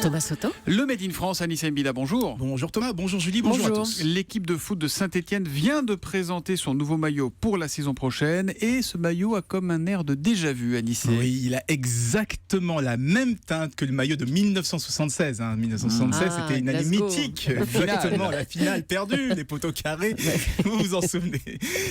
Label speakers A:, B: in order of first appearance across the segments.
A: Thomas Soto.
B: Le Made in France, Anissa Mbida, bonjour.
C: Bonjour Thomas, bonjour Julie, bonjour à tous.
B: L'équipe de foot de Saint-Etienne vient de présenter son nouveau maillot pour la saison prochaine et ce maillot a comme un air de déjà-vu, Anissa.
C: Oui, il a exactement la même teinte que le maillot de 1976. 1976, c'était une année mythique. Exactement, la finale perdue, les poteaux carrés, vous vous en souvenez.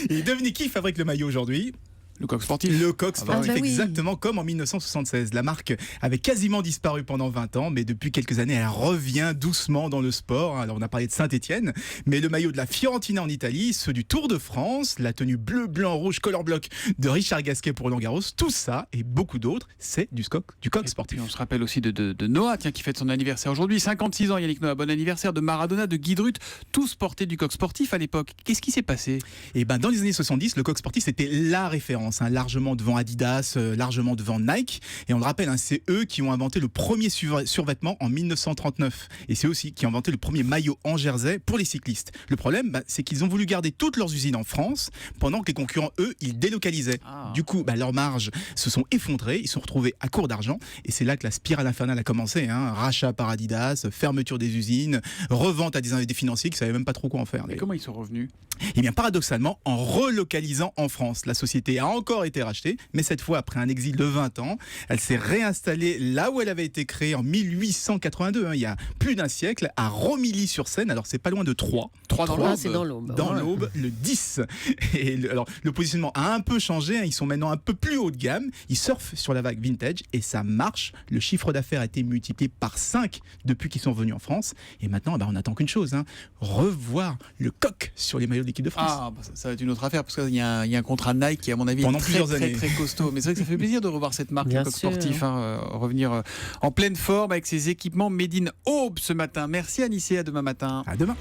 C: Et devinez qui fabrique le maillot aujourd'hui ?
B: Le coq sportif.
C: Le coq sportif,
A: oui.
C: exactement comme en 1976. La marque avait quasiment disparu pendant 20 ans, mais depuis quelques années, elle revient doucement dans le sport. Alors, on a parlé de Saint-Etienne, mais le maillot de la Fiorentina en Italie, ceux du Tour de France, la tenue bleu, blanc, rouge, color block de Richard Gasquet pour Roland Garros, tout ça et beaucoup d'autres, c'est du coq sportif.
B: Et on se rappelle aussi de Noah, qui fête son anniversaire aujourd'hui. 56 ans, Yannick Noah, bon anniversaire. De Maradona, de Guy Drut, tous portaient du coq sportif à l'époque. Qu'est-ce qui s'est passé ?
C: Et dans les années 70, le coq sportif, c'était la référence. Largement devant Adidas, largement devant Nike. Et on le rappelle, c'est eux qui ont inventé le premier survêtement en 1939. Et c'est aussi qui ont inventé le premier maillot en jersey pour les cyclistes. Le problème, c'est qu'ils ont voulu garder toutes leurs usines en France, pendant que les concurrents, eux, ils délocalisaient. Du coup, leurs marges se sont effondrées, ils se sont retrouvés à court d'argent. Et c'est là que la spirale infernale a commencé. Rachat par Adidas, fermeture des usines, revente à des financiers qui ne savaient même pas trop quoi en faire.
B: Mais comment ils sont revenus ?
C: Eh bien, paradoxalement, en relocalisant en France. La société a encore été rachetée, mais cette fois, après un exil de 20 ans, elle s'est réinstallée là où elle avait été créée en 1882, il y a plus d'un siècle, à Romilly-sur-Seine. Alors, c'est pas loin de Troyes.
A: C'est dans l'Aube.
C: Dans l'Aube, le 10. Et le positionnement a un peu changé, ils sont maintenant un peu plus haut de gamme, ils surfent sur la vague vintage et ça marche. Le chiffre d'affaires a été multiplié par 5 depuis qu'ils sont venus en France. Et maintenant, on n'attend qu'une chose, revoir le coq sur les maillots de l'équipe de France.
B: Ça va être une autre affaire, parce qu'il y a un contrat Nike qui, à mon avis,
C: pendant
B: est
C: plusieurs années.
B: Très costaud. Mais c'est vrai que ça fait plaisir de revoir cette marque, le coq sportif, revenir en pleine forme avec ses équipements Made in Aube ce matin. Merci Anissé, à demain matin.
C: À demain.